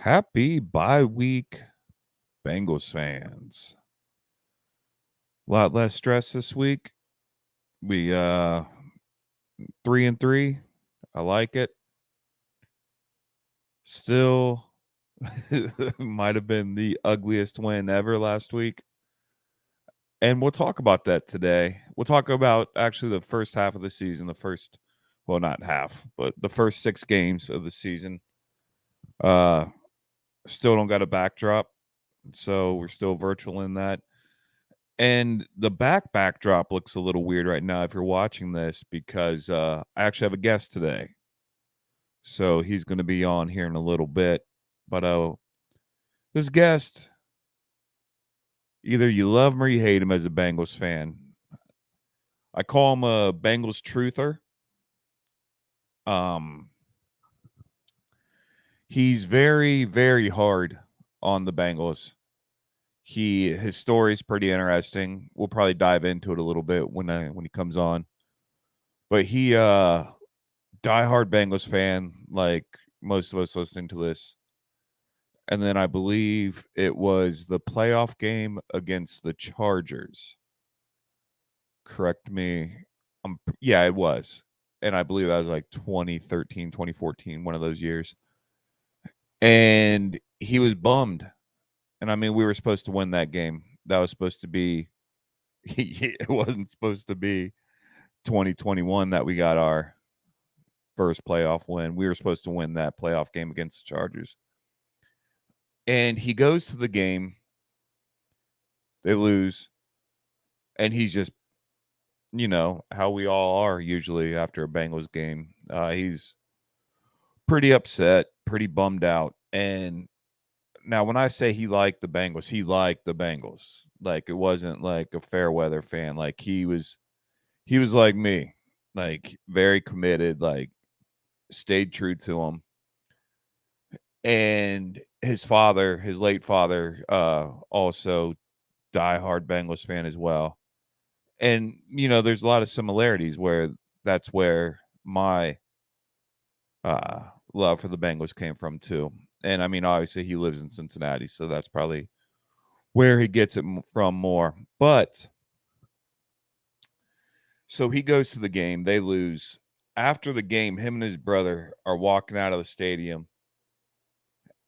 Happy bye week, Bengals fans. A lot less stress this week. We 3-3. I like it. Still might have been the ugliest win ever last week. And we'll talk about that today. We'll talk about actually the first half of the season, well, not half, but the first 6 games of the season. Still don't got a backdrop, so we're still virtual in that. And the backdrop looks a little weird right now if you're watching this because I actually have a guest today. So he's going to be on here in a little bit. But this guest, either you love him or you hate him as a Bengals fan. I call him a Bengals truther. Um, he's very, very hard on the Bengals. His story is pretty interesting. We'll probably dive into it a little bit when he comes on. But he diehard Bengals fan, like most of us listening to this. And then I believe it was the playoff game against the Chargers. Correct me. Yeah, it was. And I believe that was like 2013, 2014, one of those years. And he was bummed. And I mean, we were supposed to win that game. That was supposed to be, it wasn't supposed to be 2021 that we got our first playoff win. We were supposed to win that playoff game against the Chargers. And he goes to the game. They lose. And he's just, how we all are usually after a Bengals game. He's pretty upset, pretty bummed out. And now when I say he liked the Bengals, he liked the Bengals. Like it wasn't like a fair weather fan. Like he was like me, like very committed, like stayed true to him. And his late father, also diehard Bengals fan as well. And there's a lot of similarities where that's where my love for the Bengals came from too. And I mean, obviously he lives in Cincinnati, so that's probably where he gets it from more. But so he goes to the game, they lose. After the game, him and his brother are walking out of the stadium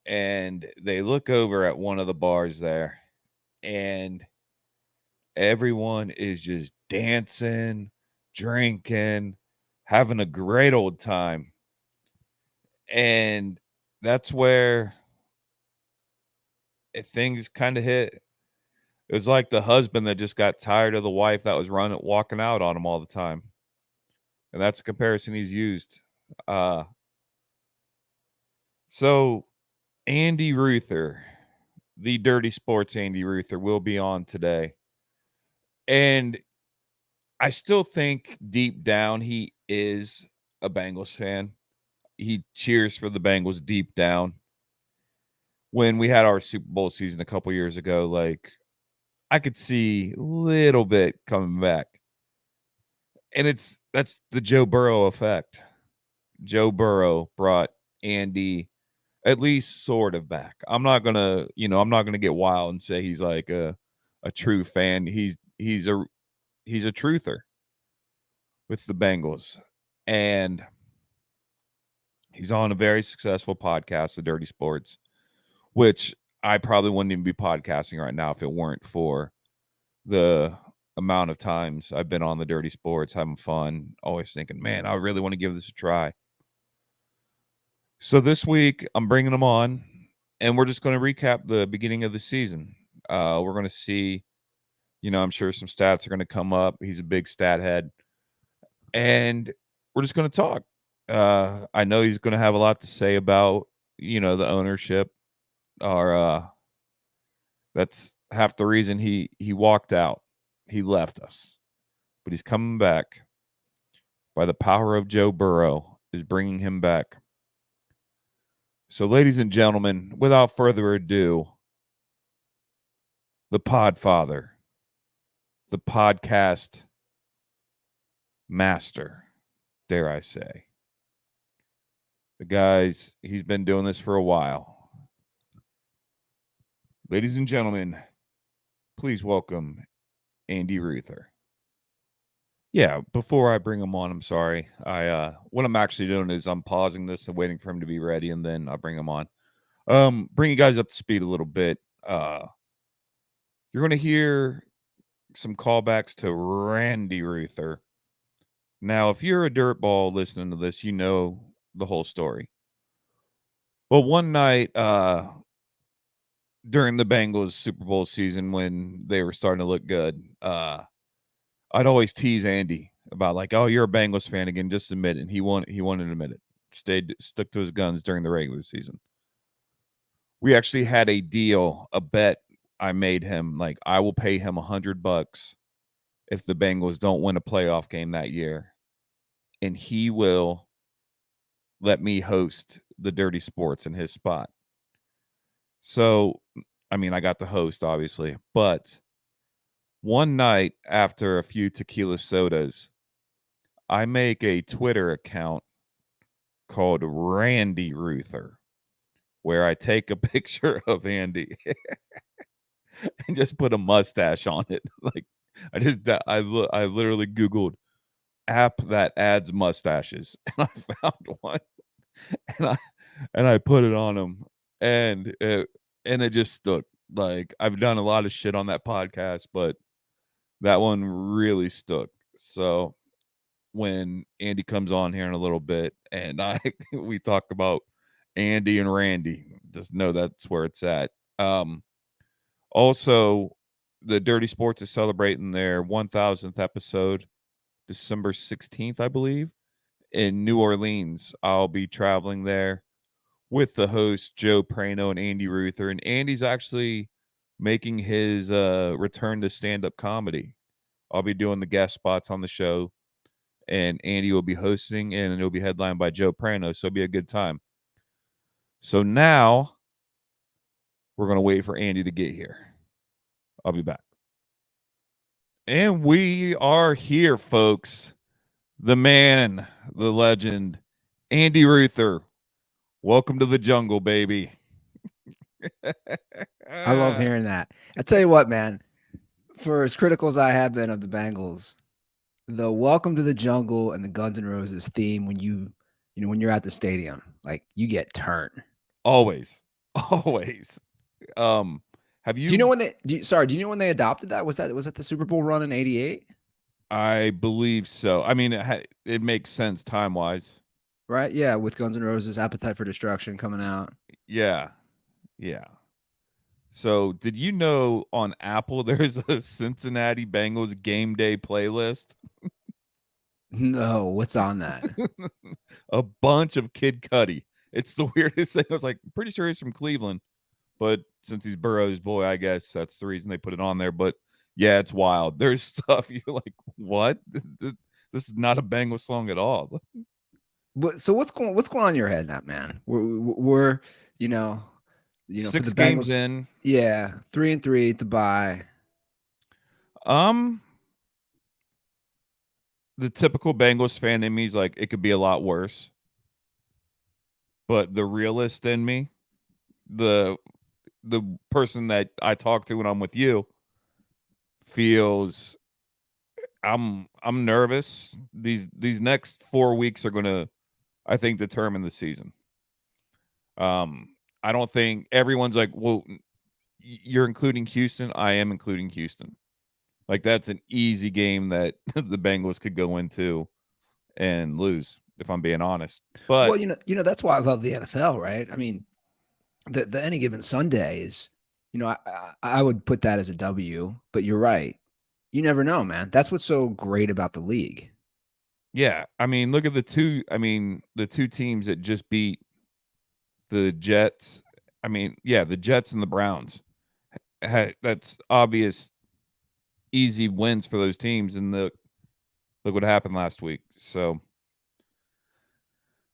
and they look over at one of the bars there and everyone is just dancing, drinking, having a great old time. And that's where things kind of hit. It was like the husband that just got tired of the wife that was walking out on him all the time. And that's a comparison he's used. Uh, so Andy Ruther, the Dirty Sports Andy Ruther, will be on today. And I still think deep down he is a Bengals fan. He cheers for the Bengals deep down. When we had our Super Bowl season a couple years ago, like I could see a little bit coming back. And that's the Joe Burrow effect. Joe Burrow brought Andy at least sort of back. I'm not gonna get wild and say he's like a true fan. He's a truther with the Bengals. And he's on a very successful podcast, The Dirty Sports, which I probably wouldn't even be podcasting right now if it weren't for the amount of times I've been on The Dirty Sports, having fun, always thinking, man, I really want to give this a try. So this week, I'm bringing him on, and we're just going to recap the beginning of the season. We're going to see, I'm sure some stats are going to come up. He's a big stat head. And we're just going to talk. I know he's going to have a lot to say about, the ownership. Or that's half the reason he walked out. He left us. But he's coming back. By the power of Joe Burrow is bringing him back. So, ladies and gentlemen, without further ado, the Podfather, the podcast master, dare I say. The guy's, he's been doing this for a while. Ladies and gentlemen, please welcome Andy Ruther. Yeah, before I bring him on, I'm sorry. What I'm actually doing is I'm pausing this and waiting for him to be ready, and then I'll bring him on. Bring you guys up to speed a little bit. You're gonna hear some callbacks to Randy Ruther. Now, if you're a dirtball listening to this, you know the whole story. But one night, during the Bengals Super Bowl season when they were starting to look good, I'd always tease Andy about like, "Oh, you're a Bengals fan again. Just admit it." And he wanted to admit it. Stuck to his guns during the regular season. We actually had a deal, a bet I made him. Like, I will pay him $100 if the Bengals don't win a playoff game that year, and he will let me host the Dirty Sports in his spot. So, I mean, I got to host obviously, but one night after a few tequila sodas, I make a Twitter account called Randy Ruther, where I take a picture of Andy and just put a mustache on it. Like I literally Googled app that adds mustaches, and I found one, and I put it on him, and it just stuck. Like I've done a lot of shit on that podcast, but that one really stuck. So when Andy comes on here in a little bit and I we talk about Andy and Randy. Just know that's where it's at. Also, the Dirty Sports is celebrating their 1000th episode, December 16th, I believe, in New Orleans. I'll be traveling there with the hosts Joe Prano and Andy Ruther, and Andy's actually making his return to stand-up comedy. I'll be doing the guest spots on the show, and Andy will be hosting, and it'll be headlined by Joe Prano, so it'll be a good time. So now we're going to wait for Andy to get here. I'll be back. And we are here, folks. The man, the legend, Andy Ruther. Welcome to the jungle, baby. I love hearing that. I tell you what, man, for as critical as I have been of the Bengals, the Welcome to the Jungle and the Guns N' Roses theme when when you're at the stadium, like you get turned. Always. Always. Um, have Do you know you when do you know when they adopted that? Was that the Super Bowl run in '88? I believe so. I mean, it makes sense time-wise. Right? Yeah, with Guns N' Roses, Appetite for Destruction coming out. Yeah. Yeah. So, did you know on Apple there's a Cincinnati Bengals game day playlist? No, what's on that? A bunch of Kid Cudi. It's the weirdest thing. I was like, pretty sure he's from Cleveland, but since he's Burrow's boy, I guess that's the reason they put it on there. But yeah, it's wild. There's stuff you're like, what? This is not a Bengals song at all. But so what's going on in your head, that man? We're you know for the 6 games Bengals, in, yeah, 3-3 to buy. um, the typical Bengals fan in me is like, it could be a lot worse. But the realist in me, the the person that I talk to when I'm with you, feels I'm nervous. These next 4 weeks are gonna, I think, determine the season. I don't think everyone's like, well, you're including Houston. I am including Houston. Like that's an easy game that the Bengals could go into and lose, if I'm being honest. Well, But that's why I love the NFL, right? I mean, the any given Sunday is, I would put that as a W. But you're right. You never know, man. That's what's so great about the league. yeah, I mean, look at the two teams that just beat the Jets. I mean, yeah, the Jets and the Browns. That's obvious, easy wins for those teams. And look what happened last week. So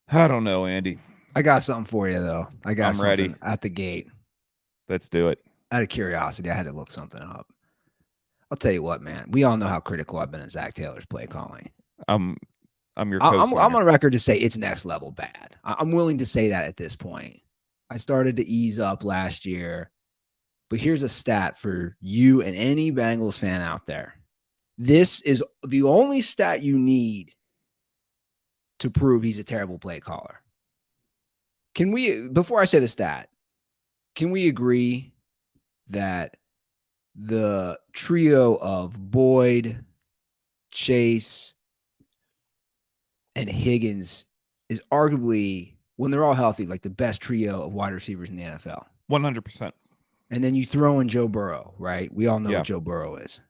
I don't know, Andy. I got something for you though. I got I'm something ready. at the gate. Let's do it. Out of curiosity, I had to look something up. I'll tell you what, man. We all know how critical I've been at Zac Taylor's play calling. I'm I'm your I'm co-signer. on record to say it's next level bad. I'm willing to say that at this point. I started to ease up last year, But here's a stat for you and any Bengals fan out there. This is the only stat you need to prove he's a terrible play caller. Can we, before I say the stat, can we agree that the trio of Boyd, Chase, and Higgins is arguably, when they're all healthy, like the best trio of wide receivers in the NFL? 100%. And then you throw in Joe Burrow, right? We all know what Yeah. Joe Burrow is.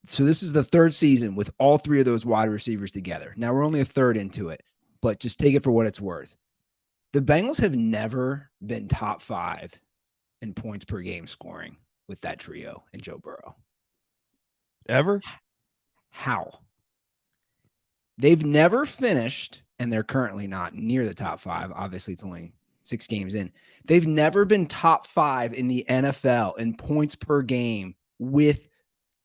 So this is the third season with all three of those wide receivers together. Now we're only a third into it, but just take it for what it's worth. The Bengals have never been top 5 in points per game scoring with that trio and Joe Burrow. Ever? How? They've never finished, and they're currently not near the top 5. Obviously, it's only 6 games in. They've never been top 5 in the NFL in points per game with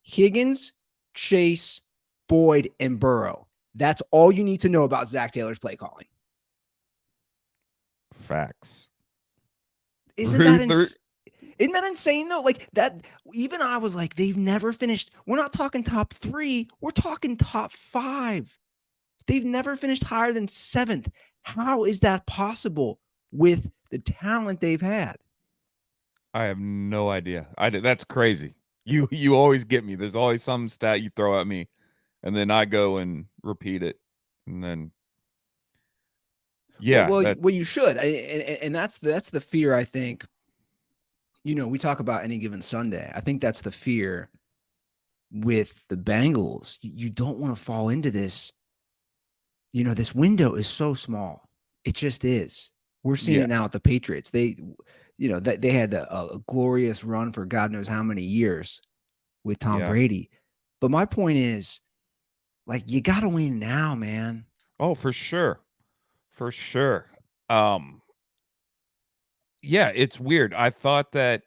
Higgins, Chase, Boyd, and Burrow. That's all you need to know about Zac Taylor's play calling. Facts. Isn't that insane though? Like that, even I was like, they've never finished. We're not talking top 3. We're talking top 5. They've never finished higher than 7th. How is that possible with the talent they've had? I have no idea. That's crazy. You always get me. There's always some stat you throw at me, and then I go and repeat it, and then yeah, well, you should, and that's the fear. I think. We talk about any given Sunday. I think that's the fear with the Bengals. You don't want to fall into this. This window is so small. It just is. We're seeing yeah, it now with the Patriots. They had a glorious run for God knows how many years with Tom yeah. Brady. But my point is, like, you got to win now, man. Oh, for sure, for sure. Um, yeah, it's weird. I thought that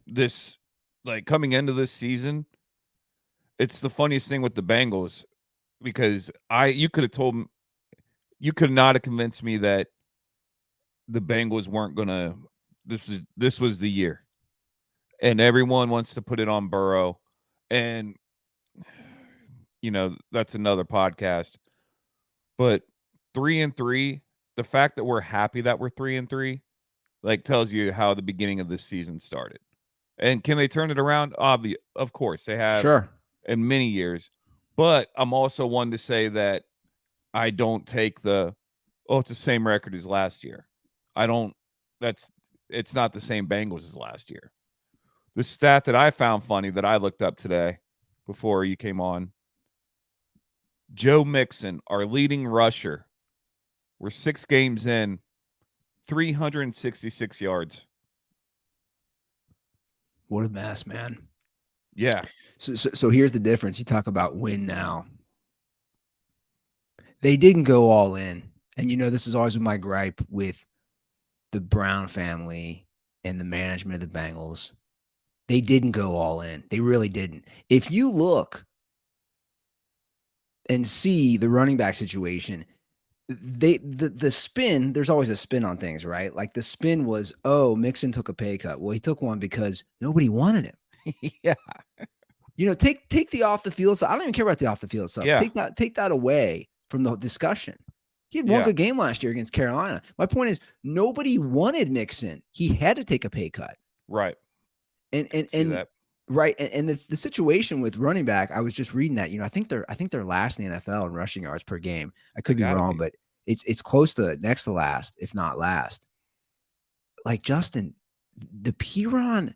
this, like coming into this season, it's the funniest thing with the Bengals because you could have you could not have convinced me that the Bengals weren't gonna. This was the year, and everyone wants to put it on Burrow, and that's another podcast. But 3-3, the fact that we're happy that we're 3-3, like tells you how the beginning of this season started. And can they turn it around? Of course they have Sure. in many years. But I'm also one to say that I don't take it's the same record as last year. I don't that's it's not the same Bengals as last year. The stat that I found funny that I looked up today before you came on, Joe Mixon, our leading rusher, we're 6 games in, 366 yards. What a mess, man. Yeah. So here's the difference. You talk about win now. They didn't go all in. And this is always my gripe with the Brown family and the management of the Bengals. They didn't go all in. They really didn't. If you look and see the running back situation, the spin, there's always a spin on things, right? Like the spin was, oh, Mixon took a pay cut. Well, he took one because nobody wanted him. Yeah. Take the off the field stuff. I don't even care about the off the field stuff. Yeah. Take that away from the discussion. He had one Yeah. good game last year against Carolina. My point is, nobody wanted Mixon. He had to take a pay cut. Right. And See that. right. And the situation with running back, I was just reading that. I think they're last in the NFL in rushing yards per game. I could be wrong, but it's close to next to last, if not last. Like Justin, the Piron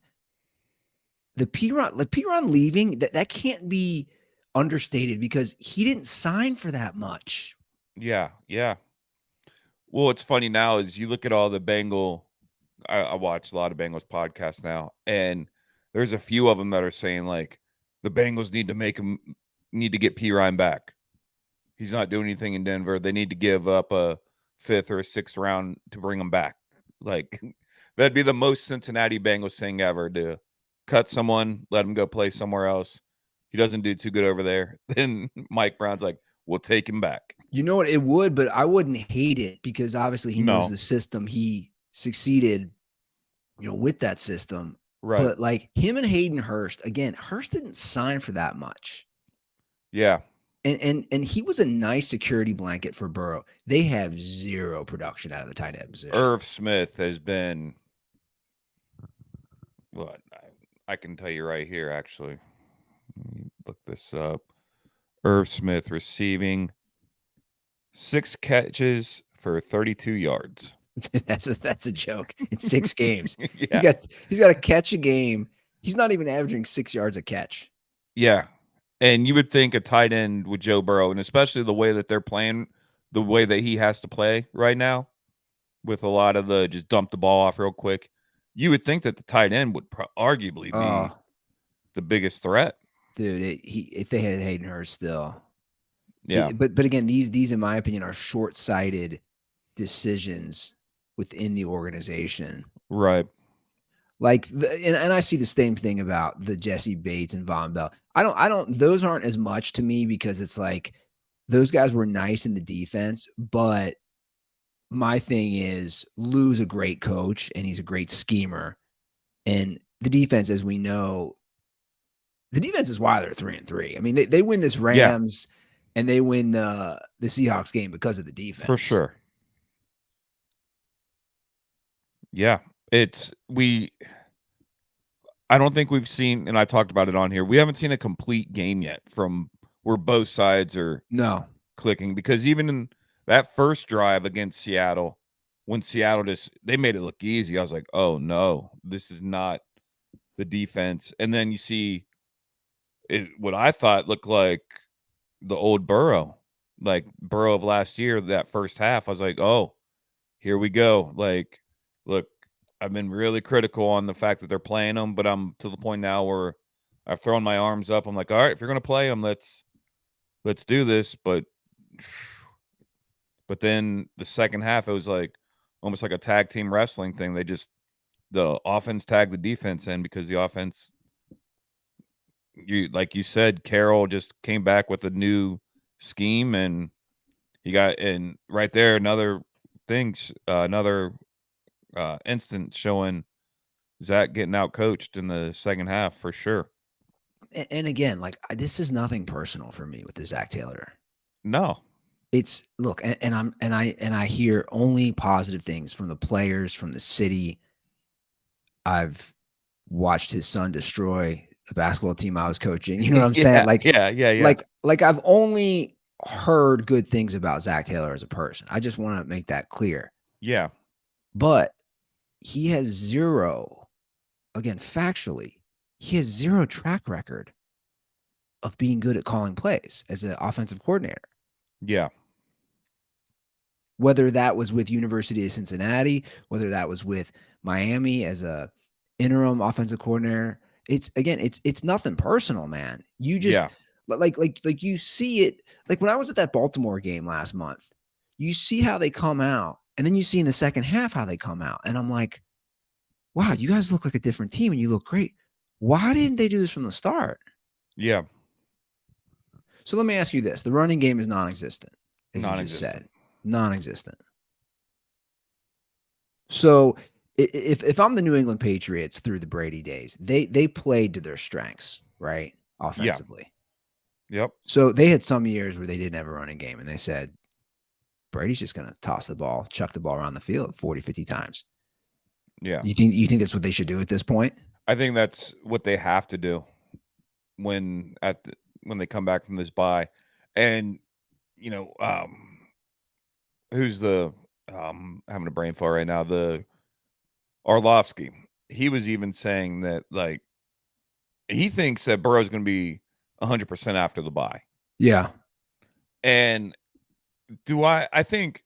leaving, that can't be understated because he didn't sign for that much. Yeah. Yeah. Well, what's funny now is you look at all the I watch a lot of Bengals podcasts now, and there's a few of them that are saying like the Bengals need to get P. Ryan back. He's not doing anything in Denver. They need to give up a 5th or a 6th round to bring him back. Like that'd be the most Cincinnati Bengals thing ever to cut someone, let him go play somewhere else. He doesn't do too good over there. Then Mike Brown's like, we'll take him back. You know what? It would, but I wouldn't hate it because obviously he knows No. the system. He succeeded with that system. Right. But like him and Hayden Hurst, again, Hurst didn't sign for that much. Yeah. And he was a nice security blanket for Burrow. They have zero production out of the tight end position. Irv Smith has been what I can tell you right here, actually. Let me look this up. Irv Smith receiving 6 catches for 32 yards. That's a joke. In 6 games, he's Yeah. got he's got to catch a game. He's not even averaging 6 yards a catch. Yeah. And you would think a tight end with Joe Burrow, and especially the way that they're playing, the way that he has to play right now, with a lot of the just dump the ball off real quick, you would think that the tight end would arguably be Oh, the biggest threat. dude, if they had Hayden Hurst still, Yeah. but again, these in my opinion are short sighted decisions within the organization. Right. Like, and I see the same thing about the Jesse Bates and Von Bell. I don't. Those aren't as much to me because it's like those guys were nice in the defense, but my thing is Lou's a great coach and he's a great schemer, and the defense, as we know, the defense is why they're 3-3. I mean, they win this Yeah. Rams and they win the Seahawks game because of the For defense. sure. Yeah. It's we I don't think we've seen, and I talked about it on here, we haven't seen a complete game yet from where both sides are No, clicking, because even in that first drive against Seattle, when Seattle they made it look easy, I was like, "Oh no, this is not the defense." And then you see it, what I thought looked like the old Burrow, like Burrow of last year, that first half. I was like, "Oh, here we go." Like, look, I've been really critical on the fact that they're playing them, but I'm to the point now where I've thrown my arms up. I'm like, "All right, if you're going to play them, let's do this." But then the second half, it was like almost like a tag team wrestling thing. The offense tagged the defense in, because the offense, like you said, Carroll just came back with a new scheme, and and right there, another thing, another instance showing Zach getting out coached in the second half for sure. and again, like this is nothing personal for me with the Zac Taylor. No. It's look, and I hear only positive things from the players, from the city. I've watched his son destroy the basketball team I was coaching. You know what I'm saying? Yeah, Like, yeah, yeah, yeah, like, like I've only heard good things about Zac Taylor as a person. I just want to make that clear. yeah, But he has zero, again, factually, he has zero track record of being good at calling plays as an offensive coordinator. yeah, Whether that was with University of Cincinnati, whether that was with Miami as a interim offensive coordinator. It's again, it's nothing personal, man. You just yeah, like you see it like when I was at that Baltimore game last month, you see how they come out, and then you see in the second half how they come out. And I'm like, wow, you guys look like a different team and you look great. Why didn't they do this from the start? yeah. So let me ask you this. The running game is non-existent, as you just said. Non-existent. Non-existent. So if I'm the New England Patriots through the Brady days, they played to their strengths, right? Yeah, Offensively. yep, So they had some years where they didn't have a running game and they said Brady's just going to toss the ball, chuck the ball around the field 40, 50 times. yeah. You think that's what they should do at this point? I think that's what they have to do when they come back from this bye. And you know, who's the having a brain fart right now? The Orlovsky. He was even saying that, like, he thinks that Burrow's going to be 100% after the bye. Yeah. And I think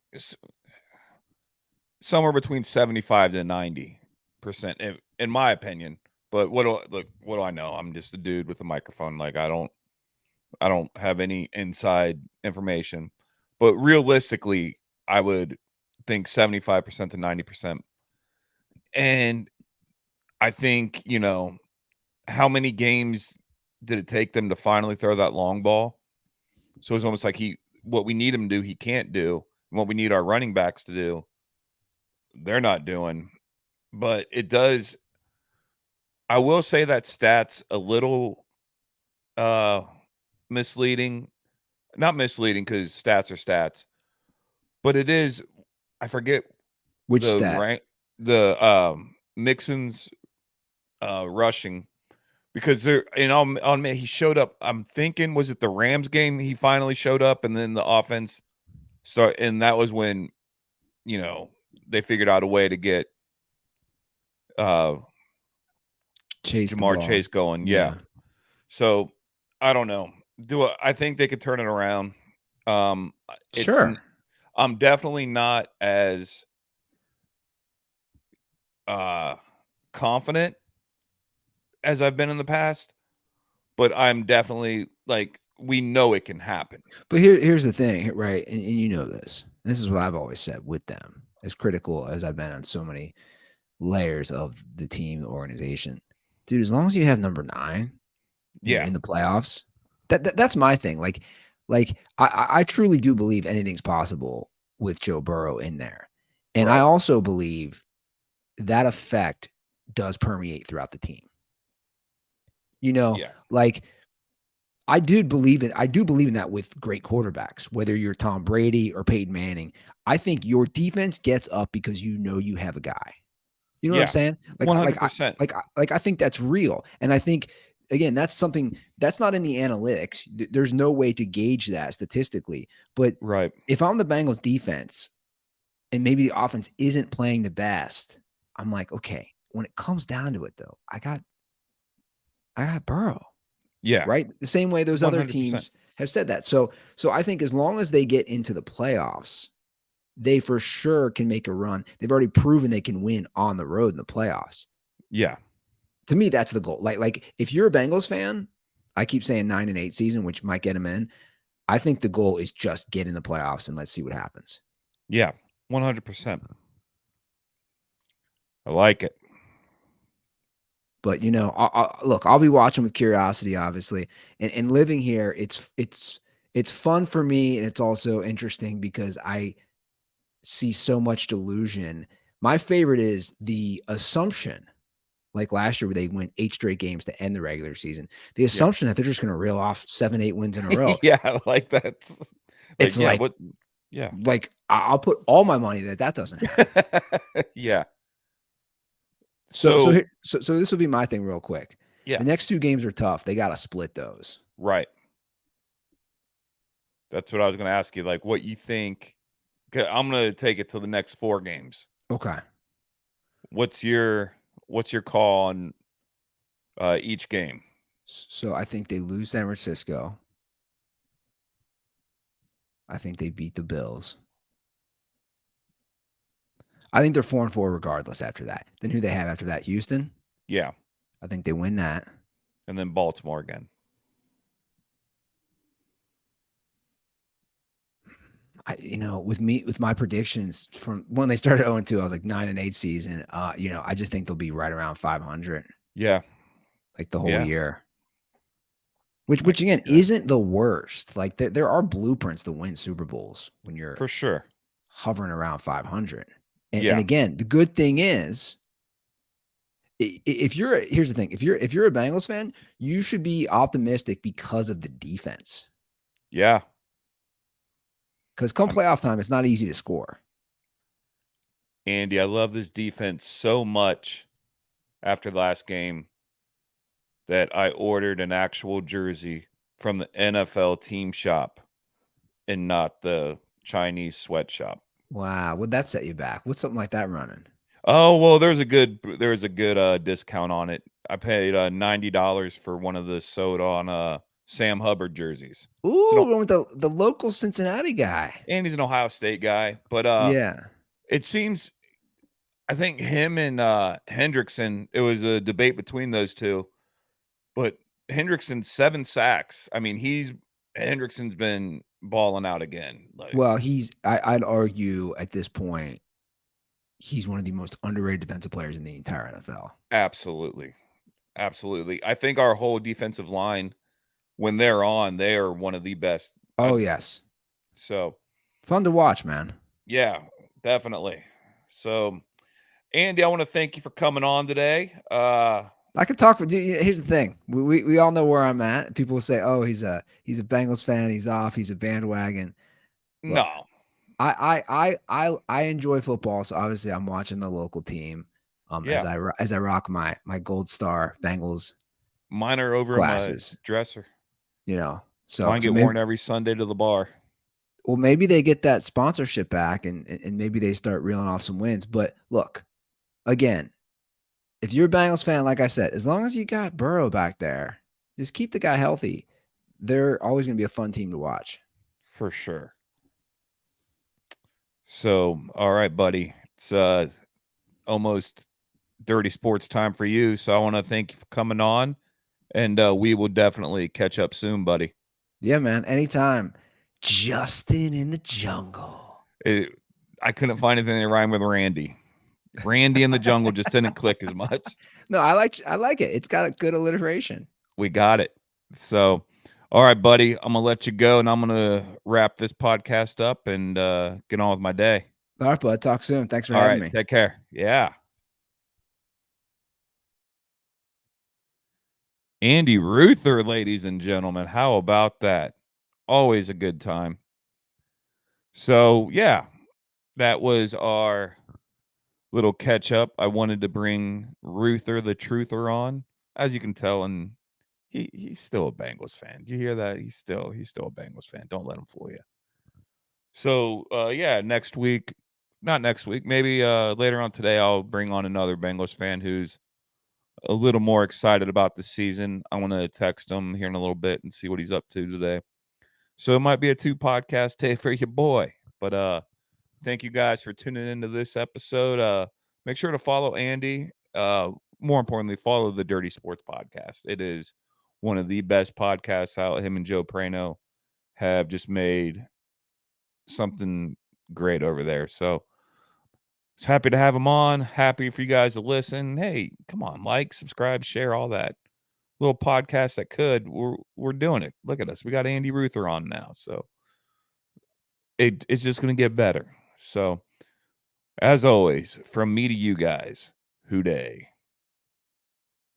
somewhere between 75 to 90%, in my opinion. But what do I know? I'm just a dude with a microphone. Like, I don't have any inside information. But realistically, I would think 75% to 90%. And I think, how many games did it take them to finally throw that long ball? So it's almost like what we need him to do, he can't do. And what we need our running backs to do, they're not doing. but it does. I will say that stats a little uh misleading. Not misleading because stats are stats, but it is. I forget Which the stat? rank, the Mixon's rushing because there and on me he showed up. I'm thinking was it the Rams game he finally showed up and then the offense start and that was when you know they figured out a way to get uh Chase the Jamar ball. Chase going. Yeah. Yeah. So I don't know. I think they could turn it around. Um it's Sure. I'm definitely not as uh confident as I've been in the past, but I'm definitely like we know it can happen. But here's the thing, right? And you know this. This is what I've always said with them, as critical as I've been on so many layers of the team, the organization. Dude, as long as you have number 9 and you're Yeah. in the playoffs, that's my thing. I truly do believe anything's possible with Joe Burrow in there. And I Right. also believe that effect does permeate throughout the team. You know, Yeah. like I do believe in that with great quarterbacks, whether you're Tom Brady or Peyton Manning. I think your defense gets up because you know you have a guy. You know what I'm Yeah. saying? 100%. I think that's real, and I think again that's something that's not in the analytics. There's no way to gauge that statistically. But Right. if I'm the Bengals defense and maybe the offense isn't playing the best, I'm like, okay. When it comes down to it, though, I got Burrow, Yeah. right? The same way those other 100%. teams have said that. So I think as long as they get into the playoffs, they for sure can make a run. They've already proven they can win on the road in the playoffs. Yeah. To me, that's the goal. Like if you're a Bengals fan, I keep saying 9-8 season, which might get them in. I think the goal is just get in the playoffs and let's see what happens. Yeah. 100%. I like it. But look, I'll be watching with curiosity, obviously, and living here. It's fun for me, and it's also interesting because I see so much delusion. My favorite is the assumption, like last year where they went 8 straight games to end the regular season. The Yeah. assumption that they're just going to reel off 7-8 wins in a row. Yeah, like that's like It's yeah, like what yeah. I'll put all my money that that doesn't happen. Yeah. So so So, here, so so this will be my thing real quick. yeah, The next 2 games are tough. They got to split those. right. That's what I was gonna ask you, like, what you think 'ca I'm gonna take it to the next 4 games. Okay. What's your what's your call on, each game? So I think they lose San Francisco. I think they beat the Bills. I think they're 4-4 regardless after that. Then who they have after that? Houston. Yeah, I think they win that. and then Baltimore again. With my predictions from when they started 0-2, I was like 9-8 season. I just think they'll be right around 500, Yeah, like the whole yeah, year. Which I which could again see that. isn't the worst. Like there are blueprints to win Super Bowls when you're For sure. hovering around 500. And Yeah, again, the good thing is if you're here's the thing, if you're a Bengals fan, you should be optimistic because of the defense. yeah. Because come I'm playoff time, it's not easy to score. Andy, I love this defense so much after the last game that I ordered an actual jersey from the NFL team shop and not the Chinese sweatshop. Wow, would that set you back? What's something like that running? Oh, well, there's a good discount on it. I paid $90 for one of the sewed on Sam Hubbard jerseys. Ooh, So going with the local Cincinnati guy. and he's an Ohio State guy, but Yeah. it seems I think him and Hendrickson, it was a debate between those two, but Hendrickson 7 sacks. I mean, he's Hendrickson's been balling out again. Like Well, I'd argue at this point, he's one of the most underrated defensive players in the entire NFL. absolutely. Absolutely. I think our whole defensive line when they're on, they are one of the best. Oh, yes. So Fun to watch, man. yeah, definitely. So Andy, I want to thank you for coming on today. I could talk with you. Here's the thing: we all know where I'm at. People will say, "Oh, he's a Bengals fan. He's off. He's a bandwagon." Look, No, I enjoy football, so obviously I'm watching the local team. yeah, As I rock my gold star Bengals mine are over in my glasses, dresser. you know. So Mine so get maybe worn every Sunday to the bar. well maybe they get that sponsorship back and maybe they start reeling off some wins. But look, again, if you're a Bengals fan, like I said, as long as you got Burrow back there, just keep the guy healthy. They're always going to be a fun team to watch. For sure. So, all right, buddy. It's almost dirty sports time for you. So I want to thank you for coming on, and we will definitely catch up soon, buddy. Yeah, man. Anytime. Justin in the jungle. It, I couldn't find anything that rhymed with Randy. Randy in the jungle just didn't click as much. No, I like it. It's got a good alliteration. We got it. So, all right, buddy. I'm gonna let you go, and I'm gonna wrap this podcast up and get on with my day. All right, bud. Talk soon. Thanks for All having right, me. take care. Yeah. Andy Ruther, ladies and gentlemen. How about that? Always a good time. So, yeah, that was our little catch up. I wanted to bring Ruther the Truther on. As you can tell, and he's still a Bengals fan. Did you hear that? He's still a Bengals fan. Don't let him fool you. So, yeah, next week, not next week, maybe later on today, I'll bring on another Bengals fan who's a little more excited about the season. I want to text him here in a little bit and see what he's up to today. So it might be a 2 podcast day for your boy. But thank you guys for tuning into this episode. Make sure to follow Andy. More importantly, follow the Dirty Sports Podcast. It is one of the best podcasts out. Him and Joe Prano have just made something great over there. So it's happy to have him on. Happy for you guys to listen. Hey, come on, like, subscribe, share, all that. Little podcast that could. We're doing it. Look at us. We got Andy Ruther on now. So it's just gonna get better. So as always, from me to you guys, Hoo day.